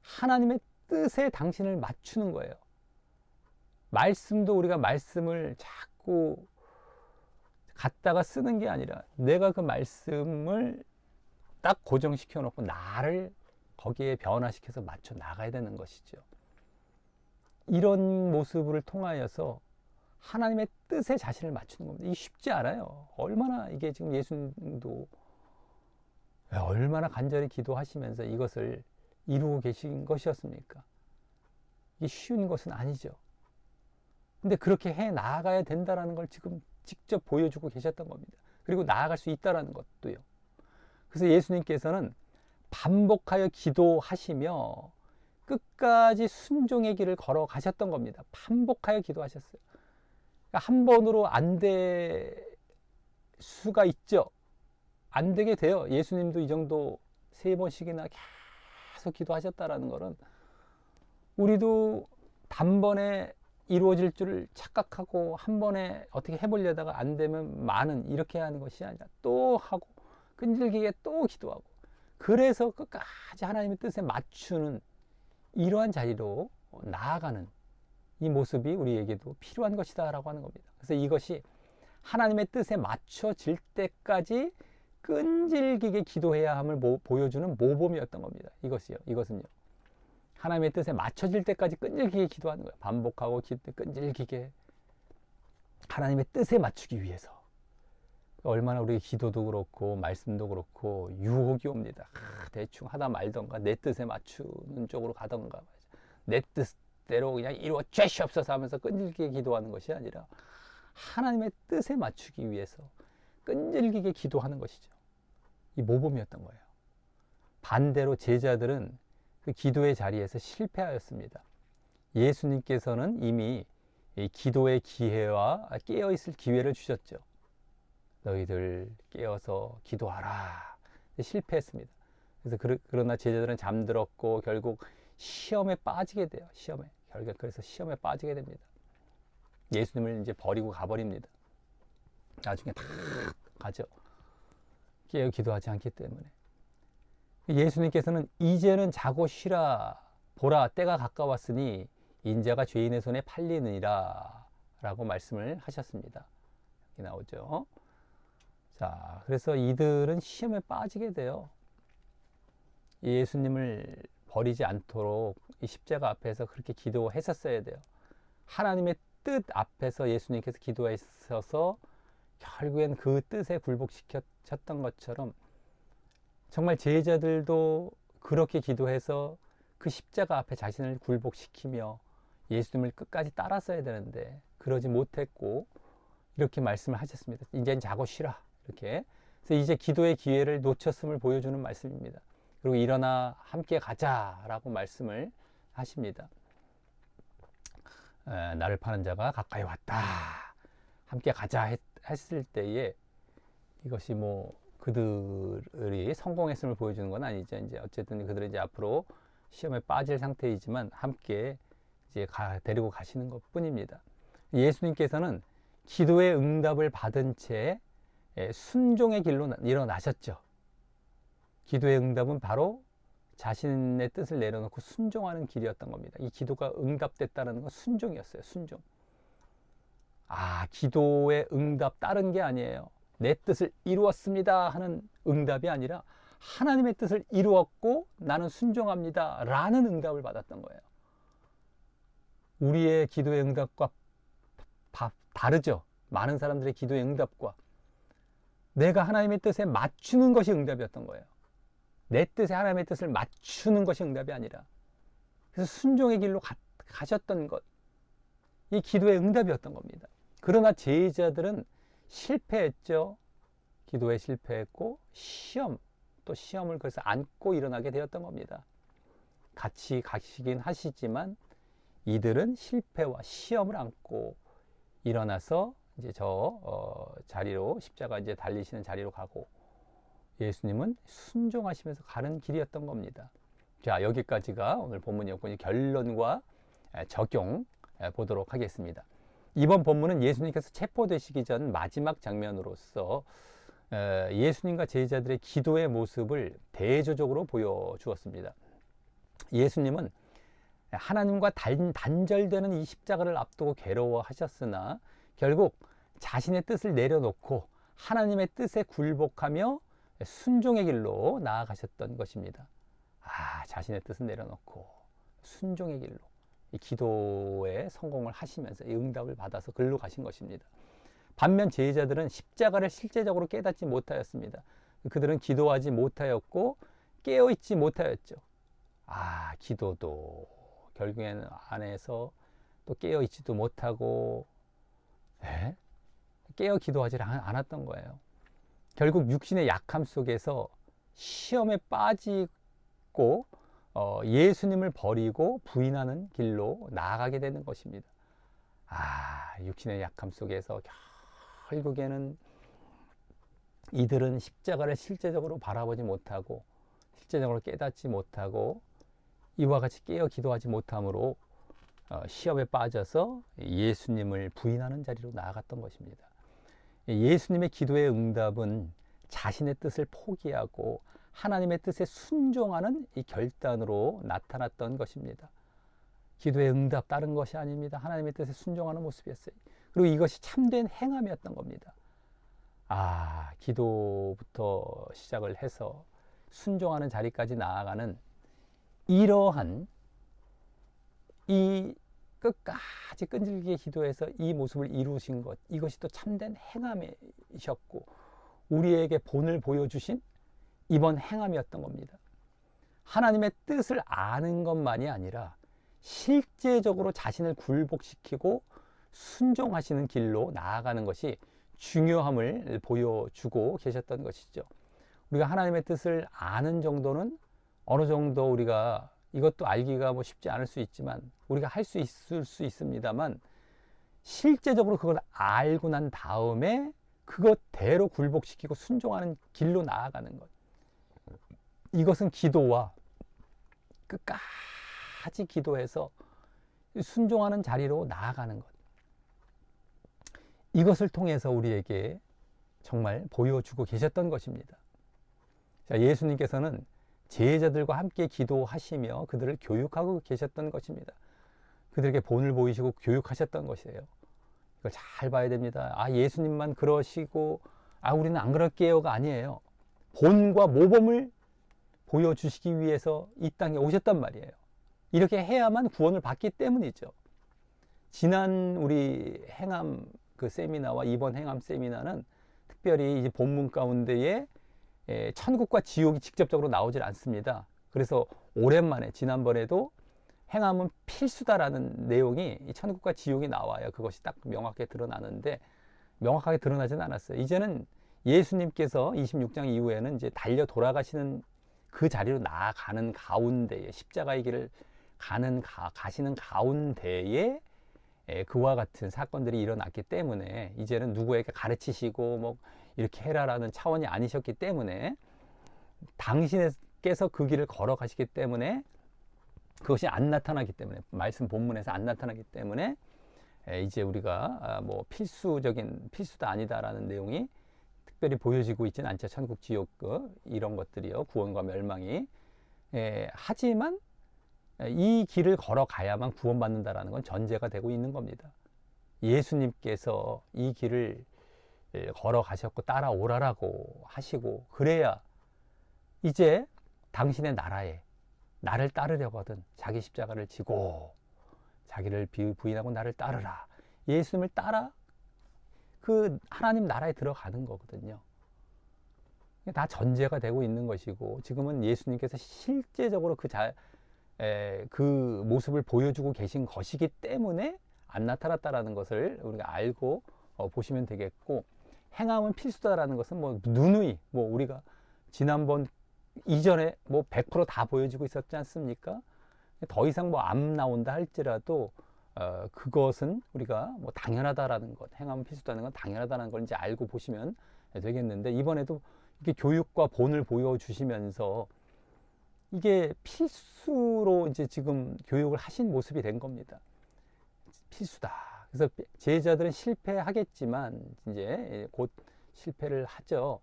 하나님의 뜻에 당신을 맞추는 거예요. 말씀도 우리가 말씀을 자꾸 갖다가 쓰는 게 아니라 내가 그 말씀을 딱 고정시켜 놓고 나를 거기에 변화시켜서 맞춰 나가야 되는 것이죠. 이런 모습을 통하여서 하나님의 뜻에 자신을 맞추는 겁니다. 이게 쉽지 않아요. 얼마나 이게 지금 예수님도 얼마나 간절히 기도하시면서 이것을 이루고 계신 것이었습니까? 이게 쉬운 것은 아니죠. 근데 그렇게 해 나아가야 된다는 걸 지금 직접 보여주고 계셨던 겁니다. 그리고 나아갈 수 있다는 것도요. 그래서 예수님께서는 반복하여 기도하시며 끝까지 순종의 길을 걸어가셨던 겁니다. 반복하여 기도하셨어요. 그러니까 한 번으로 안 될 수가 있죠. 안 되게 돼요. 예수님도 이 정도 세 번씩이나 계속 기도하셨다라는 것은 우리도 단번에 이루어질 줄 착각하고 한 번에 어떻게 해보려다가 안 되면 많은 이렇게 하는 것이 아니라 또 하고 끈질기게 또 기도하고 그래서 끝까지 하나님의 뜻에 맞추는 이러한 자리로 나아가는 이 모습이 우리에게도 필요한 것이다 라고 하는 겁니다. 그래서 이것이 하나님의 뜻에 맞춰질 때까지 끈질기게 기도해야 함을 보여주는 모범이었던 겁니다. 이것은요. 하나님의 뜻에 맞춰질 때까지 끈질기게 기도하는 거예요. 반복하고 끈질기게 하나님의 뜻에 맞추기 위해서. 얼마나 우리 기도도 그렇고 말씀도 그렇고 유혹이 옵니다. 대충 하다 말던가 내 뜻에 맞추는 쪽으로 가던가 내 뜻대로 그냥 이루어 주시옵소서 하면서 끈질기게 기도하는 것이 아니라 하나님의 뜻에 맞추기 위해서 끈질기게 기도하는 것이죠. 이 모범이었던 거예요. 반대로 제자들은 그 기도의 자리에서 실패하였습니다. 예수님께서는 이미 이 기도의 기회와 깨어있을 기회를 주셨죠. 너희들 깨어서 기도하라. 실패했습니다. 그래서 그러나 제자들은 잠들었고 결국 시험에 빠지게 돼요. 결국 그래서 시험에 빠지게 됩니다. 예수님을 이제 버리고 가버립니다. 나중에 다 가죠. 깨어 기도하지 않기 때문에. 예수님께서는 이제는 자고 쉬라. 보라, 때가 가까웠으니 인자가 죄인의 손에 팔리느니라 라고 말씀을 하셨습니다. 여기 나오죠. 자, 그래서 이들은 시험에 빠지게 돼요. 예수님을 버리지 않도록 이 십자가 앞에서 그렇게 기도했었어야 돼요. 하나님의 뜻 앞에서 예수님께서 기도하셔서 결국엔 그 뜻에 굴복시켰던 것처럼 정말 제자들도 그렇게 기도해서 그 십자가 앞에 자신을 굴복시키며 예수님을 끝까지 따랐어야 되는데 그러지 못했고 이렇게 말씀을 하셨습니다. 이제는 자고 쉬라. 이렇게. 그래서 이제 기도의 기회를 놓쳤음을 보여주는 말씀입니다. 그리고 일어나 함께 가자라고 말씀을 하십니다. 나를 파는 자가 가까이 왔다. 함께 가자 했을 때에 이것이 뭐 그들이 성공했음을 보여주는 건 아니죠. 이제 어쨌든 그들이 이제 앞으로 시험에 빠질 상태이지만 함께 이제 데리고 가시는 것 뿐입니다. 예수님께서는 기도의 응답을 받은 채 순종의 길로 일어나셨죠. 기도의 응답은 바로 자신의 뜻을 내려놓고 순종하는 길이었던 겁니다. 이 기도가 응답됐다는 건 순종이었어요. 순종. 기도의 응답 다른 게 아니에요. 내 뜻을 이루었습니다 하는 응답이 아니라 하나님의 뜻을 이루었고 나는 순종합니다 라는 응답을 받았던 거예요. 우리의 기도의 응답과 다르죠. 많은 사람들의 기도의 응답과 내가 하나님의 뜻에 맞추는 것이 응답이었던 거예요. 내 뜻에 하나님의 뜻을 맞추는 것이 응답이 아니라 그래서 순종의 길로 가셨던 것, 이 기도의 응답이었던 겁니다. 그러나 제자들은 실패했죠. 기도에 실패했고 또 시험을 그래서 안고 일어나게 되었던 겁니다. 같이 가시긴 하시지만 이들은 실패와 시험을 안고 일어나서 이제 자리로 십자가 이제 달리시는 자리로 가고 예수님은 순종하시면서 가는 길이었던 겁니다. 자, 여기까지가 오늘 본문이었고 결론과 적용 보도록 하겠습니다. 이번 본문은 예수님께서 체포되시기 전 마지막 장면으로서 예수님과 제자들의 기도의 모습을 대조적으로 보여주었습니다. 예수님은 하나님과 단절되는 이 십자가를 앞두고 괴로워하셨으나 결국 자신의 뜻을 내려놓고 하나님의 뜻에 굴복하며 순종의 길로 나아가셨던 것입니다. 자신의 뜻을 내려놓고 순종의 길로 이 기도에 성공을 하시면서 이 응답을 받아서 글로 가신 것입니다. 반면 제자들은 십자가를 실제적으로 깨닫지 못하였습니다. 그들은 기도하지 못하였고 깨어있지 못하였죠. 기도도 결국에는 안에서 또 깨어있지도 못하고 깨어 기도하지 않았던 거예요. 결국 육신의 약함 속에서 시험에 빠지고 예수님을 버리고 부인하는 길로 나아가게 되는 것입니다. 육신의 약함 속에서 결국에는 이들은 십자가를 실제적으로 바라보지 못하고 실제적으로 깨닫지 못하고 이와 같이 깨어 기도하지 못함으로 시험에 빠져서 예수님을 부인하는 자리로 나아갔던 것입니다. 예수님의 기도의 응답은 자신의 뜻을 포기하고 하나님의 뜻에 순종하는 이 결단으로 나타났던 것입니다. 기도의 응답 다른 것이 아닙니다. 하나님의 뜻에 순종하는 모습이었어요. 그리고 이것이 참된 행함이었던 겁니다. 기도부터 시작을 해서 순종하는 자리까지 나아가는 이러한 이 끝까지 끈질기게 기도해서 이 모습을 이루신 것, 이것이 또 참된 행함이셨고 우리에게 본을 보여주신 이번 행함이었던 겁니다. 하나님의 뜻을 아는 것만이 아니라 실제적으로 자신을 굴복시키고 순종하시는 길로 나아가는 것이 중요함을 보여주고 계셨던 것이죠. 우리가 하나님의 뜻을 아는 정도는 어느 정도 우리가 이것도 알기가 뭐 쉽지 않을 수 있지만 우리가 할 수 있을 수 있습니다만, 실제적으로 그걸 알고 난 다음에 그것대로 굴복시키고 순종하는 길로 나아가는 것, 이것은 기도와 끝까지 기도해서 순종하는 자리로 나아가는 것, 이것을 통해서 우리에게 정말 보여주고 계셨던 것입니다. 자, 예수님께서는 제자들과 함께 기도하시며 그들을 교육하고 계셨던 것입니다. 그들에게 본을 보이시고 교육하셨던 것이에요. 이걸 잘 봐야 됩니다. 아, 예수님만 그러시고 우리는 안 그럴게요가 아니에요. 본과 모범을 보여주시기 위해서 이 땅에 오셨단 말이에요. 이렇게 해야만 구원을 받기 때문이죠. 지난 우리 행함 그 세미나와 이번 행함 세미나는 특별히 이제 본문 가운데에 천국과 지옥이 직접적으로 나오질 않습니다. 그래서 오랜만에, 지난번에도 행함은 필수다라는 내용이 천국과 지옥이 나와요. 그것이 딱 명확하게 드러나는데 명확하게 드러나지는 않았어요. 이제는 예수님께서 26장 이후에는 이제 달려 돌아가시는 그 자리로 나아가는 가운데에, 십자가의 길을 가시는 가운데에 그와 같은 사건들이 일어났기 때문에 이제는 누구에게 가르치시고 뭐 이렇게 해라라는 차원이 아니셨기 때문에, 당신께서 그 길을 걸어가시기 때문에, 그것이 안 나타나기 때문에, 말씀 본문에서 안 나타나기 때문에 이제 우리가 뭐 필수다 아니다라는 내용이 특별히 보여지고 있지는 않죠. 천국, 지옥 이런 것들이요, 구원과 멸망이. 하지만 이 길을 걸어가야만 구원받는다라는 건 전제가 되고 있는 겁니다. 예수님께서 이 길을 걸어가셨고 따라오라라고 하시고, 그래야 이제 당신의 나라에 나를 따르려거든 자기 십자가를 지고 자기를 부인하고 나를 따르라, 예수님을 따라 그 하나님 나라에 들어가는 거거든요. 다 전제가 되고 있는 것이고, 지금은 예수님께서 실제적으로 그 모습을 보여주고 계신 것이기 때문에 안 나타났다라는 것을 우리가 알고 보시면 되겠고, 행함은 필수다라는 것은 뭐 누누이 뭐 우리가 지난번 이전에 뭐 100% 다 보여지고 있었지 않습니까? 더 이상 뭐 안 나온다 할지라도 그것은 우리가 뭐 당연하다라는 것, 행함은 필수다는 건 당연하다는 걸 이제 알고 보시면 되겠는데, 이번에도 이렇게 교육과 본을 보여주시면서 이게 필수로 이제 지금 교육을 하신 모습이 된 겁니다. 필수다. 그래서 제자들은 실패하겠지만 이제 곧 실패를 하죠.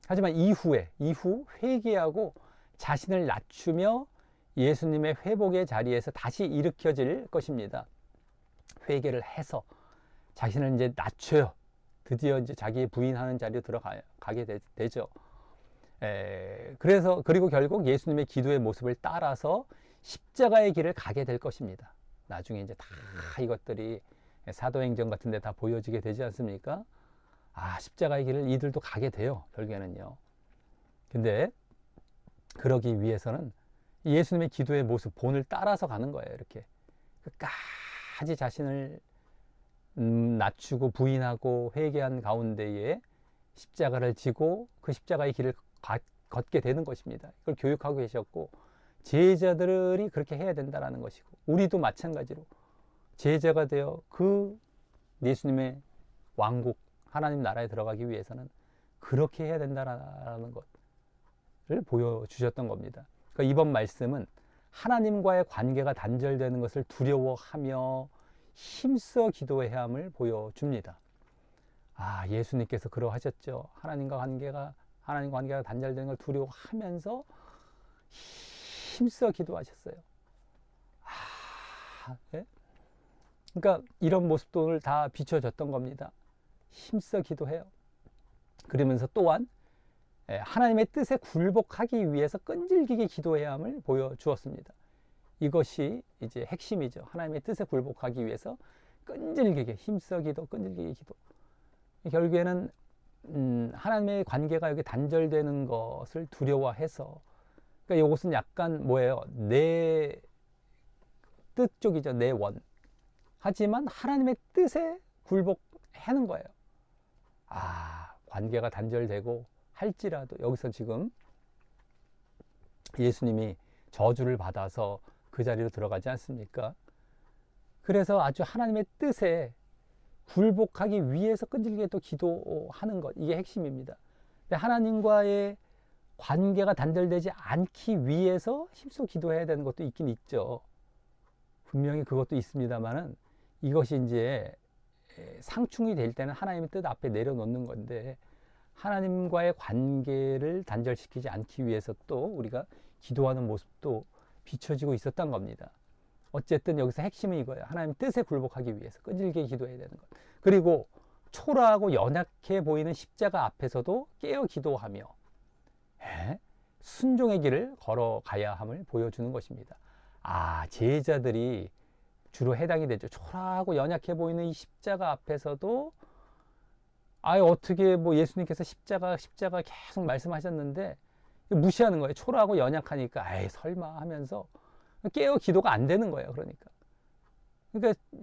하지만 이후 회개하고 자신을 낮추며 예수님의 회복의 자리에서 다시 일으켜질 것입니다. 회개를 해서 자신을 이제 낮춰요. 드디어 이제 자기 부인하는 자리로 들어가게 되죠. 그리고 결국 예수님의 기도의 모습을 따라서 십자가의 길을 가게 될 것입니다. 나중에 이제 다 이것들이 사도행전 같은 데 다 보여지게 되지 않습니까? 십자가의 길을 이들도 가게 돼요, 결국에는요. 근데 그러기 위해서는 예수님의 기도의 모습, 본을 따라서 가는 거예요. 이렇게 끝까지 자신을 낮추고 부인하고 회개한 가운데에 십자가를 지고 그 십자가의 길을 걷게 되는 것입니다. 이걸 교육하고 계셨고, 제자들이 그렇게 해야 된다는 것이고, 우리도 마찬가지로 제자가 되어 그 예수님의 왕국, 하나님 나라에 들어가기 위해서는 그렇게 해야 된다는 것을 보여주셨던 겁니다. 그러니까 이번 말씀은 하나님과의 관계가 단절되는 것을 두려워하며 힘써 기도해야 함을 보여줍니다. 예수님께서 그러하셨죠. 하나님과 관계가 단절되는 걸 두려워하면서 힘써 기도하셨어요. 네? 그러니까 이런 모습들을 다 비춰줬던 겁니다. 힘써 기도해요. 그러면서 또한 하나님의 뜻에 굴복하기 위해서 끈질기게 기도해야 함을 보여주었습니다. 이것이 이제 핵심이죠. 하나님의 뜻에 굴복하기 위해서 끈질기게 힘써 기도, 끈질기게 기도. 결국에는 하나님의 관계가 여기 단절되는 것을 두려워해서, 그러니까 이것은 약간 뭐예요? 내 뜻 쪽이죠. 내 원. 하지만 하나님의 뜻에 굴복하는 거예요. 관계가 단절되고 할지라도, 여기서 지금 예수님이 저주를 받아서 그 자리로 들어가지 않습니까? 그래서 아주 하나님의 뜻에 굴복하기 위해서 끈질기게 또 기도하는 것, 이게 핵심입니다. 근데 하나님과의 관계가 단절되지 않기 위해서 힘써 기도해야 되는 것도 있긴 있죠. 분명히 그것도 있습니다만은, 이것이 이제 상충이 될 때는 하나님의 뜻 앞에 내려놓는 건데, 하나님과의 관계를 단절시키지 않기 위해서 또 우리가 기도하는 모습도 비춰지고 있었던 겁니다. 어쨌든 여기서 핵심은 이거예요. 하나님 뜻에 굴복하기 위해서 끈질기게 기도해야 되는 것. 그리고 초라하고 연약해 보이는 십자가 앞에서도 깨어 기도하며 순종의 길을 걸어가야 함을 보여주는 것입니다. 제자들이 주로 해당이 되죠. 초라하고 연약해 보이는 이 십자가 앞에서도 어떻게 뭐 예수님께서 십자가 계속 말씀하셨는데 무시하는 거예요. 초라하고 연약하니까 설마 하면서 깨어 기도가 안 되는 거예요. 그러니까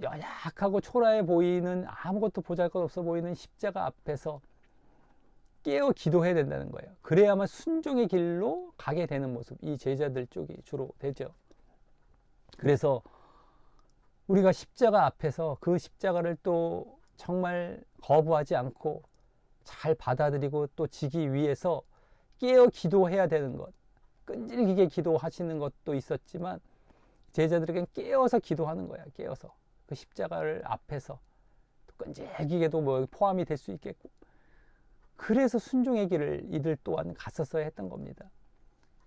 연약하고 초라해 보이는, 아무것도 보잘것없어 보이는 십자가 앞에서 깨어 기도해야 된다는 거예요. 그래야만 순종의 길로 가게 되는 모습, 이 제자들 쪽이 주로 되죠. 그래서 우리가 십자가 앞에서 그 십자가를 또 정말 거부하지 않고 잘 받아들이고 또 지기 위해서 깨어 기도해야 되는 것, 끈질기게 기도하시는 것도 있었지만 제자들에겐 깨어서 기도하는 거야. 깨어서 그 십자가를 앞에서 끈질기게도 뭐 포함이 될 수 있겠고, 그래서 순종의 길을 이들 또한 갔었어야 했던 겁니다.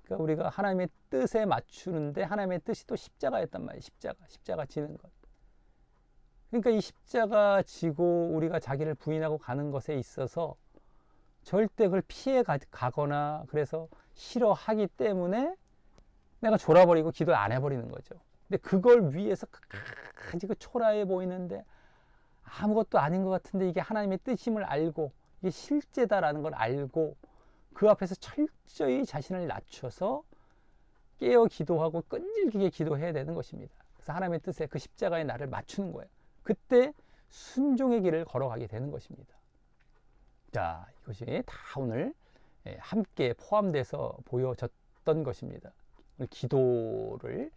그러니까 우리가 하나님의 뜻에 맞추는데 하나님의 뜻이 또 십자가였단 말이에요. 십자가 지는 것. 그러니까 이 십자가 지고 우리가 자기를 부인하고 가는 것에 있어서 절대 그걸 피해 가거나 그래서 싫어하기 때문에 내가 졸아버리고 기도를 안 해버리는 거죠. 근데 그걸 위해서 끝까지 그 초라해 보이는데 아무것도 아닌 것 같은데 이게 하나님의 뜻임을 알고 이게 실제다라는 걸 알고 그 앞에서 철저히 자신을 낮춰서 깨어 기도하고 끈질기게 기도해야 되는 것입니다. 그래서 하나님의 뜻에 그 십자가에 나를 맞추는 거예요. 그때 순종의 길을 걸어가게 되는 것입니다. 자, 이것이 다 오늘 함께 포함돼서 보여졌던 것입니다. 오늘 기도를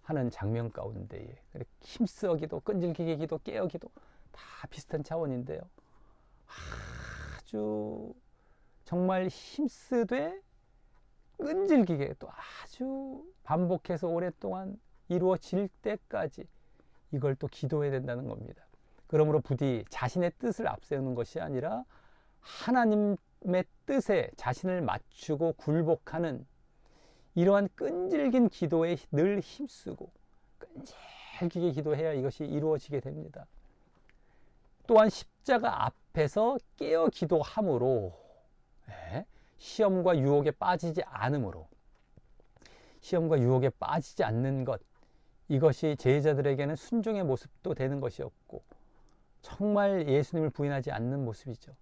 하는 장면 가운데에 힘써 기도, 끈질기게 기도, 깨어 기도 다 비슷한 차원인데요. 아주 정말 힘쓰되 끈질기게 또 아주 반복해서 오랫동안 이루어질 때까지 이걸 또 기도해야 된다는 겁니다. 그러므로 부디 자신의 뜻을 앞세우는 것이 아니라 하나님의 뜻에 자신을 맞추고 굴복하는 이러한 끈질긴 기도에 늘 힘쓰고 끈질기게 기도해야 이것이 이루어지게 됩니다. 또한 십자가 앞에서 깨어 기도함으로 시험과 유혹에 빠지지 않으므로, 시험과 유혹에 빠지지 않는 것, 이것이 제자들에게는 순종의 모습도 되는 것이었고 정말 예수님을 부인하지 않는 모습이죠.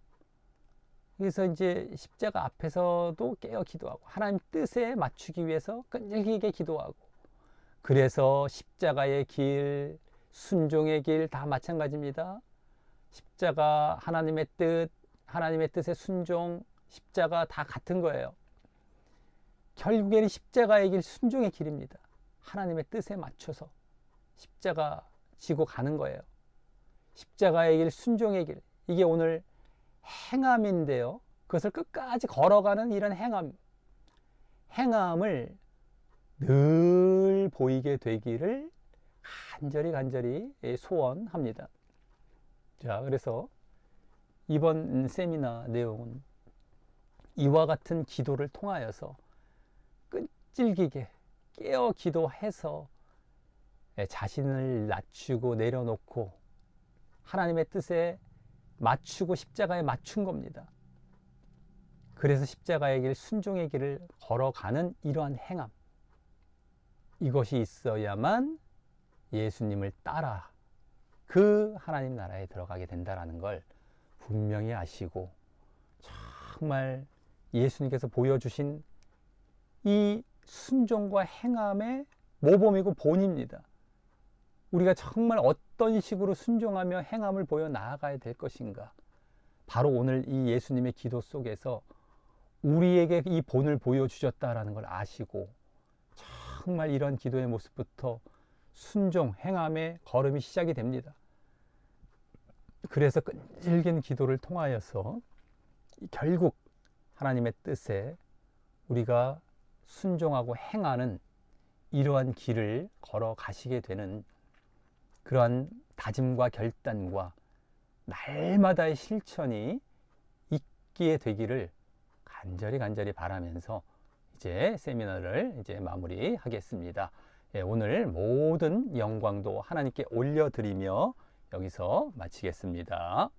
그래서 이제 십자가 앞에서도 깨어 기도하고 하나님 뜻에 맞추기 위해서 끈질기게 기도하고, 그래서 십자가의 길, 순종의 길 다 마찬가지입니다. 십자가, 하나님의 뜻, 하나님의 뜻의 순종, 십자가 다 같은 거예요. 결국에는 십자가의 길, 순종의 길입니다. 하나님의 뜻에 맞춰서 십자가 지고 가는 거예요. 십자가의 길, 순종의 길, 이게 오늘 행함인데요. 그것을 끝까지 걸어가는 이런 행함을 늘 보이게 되기를 간절히 소원합니다. 자, 그래서 이번 세미나 내용은 이와 같은 기도를 통하여서 끈질기게 깨어 기도해서 자신을 낮추고 내려놓고 하나님의 뜻에 맞추고 십자가에 맞춘 겁니다. 그래서 십자가의 길, 순종의 길을 걸어가는 이러한 행함, 이것이 있어야만 예수님을 따라 그 하나님 나라에 들어가게 된다는 걸 분명히 아시고 정말 예수님께서 보여주신 이 순종과 행함의 모범이고 본입니다. 우리가 정말 어떤 식으로 순종하며 행함을 보여 나아가야 될 것인가. 바로 오늘 이 예수님의 기도 속에서 우리에게 이 본을 보여주셨다라는 걸 아시고 정말 이런 기도의 모습부터 순종, 행함의 걸음이 시작이 됩니다. 그래서 끈질긴 기도를 통하여서 결국 하나님의 뜻에 우리가 순종하고 행하는 이러한 길을 걸어가시게 되는 그러한 다짐과 결단과 날마다의 실천이 있게 되기를 간절히 바라면서 이제 세미나를 이제 마무리하겠습니다. 예, 오늘 모든 영광도 하나님께 올려드리며 여기서 마치겠습니다.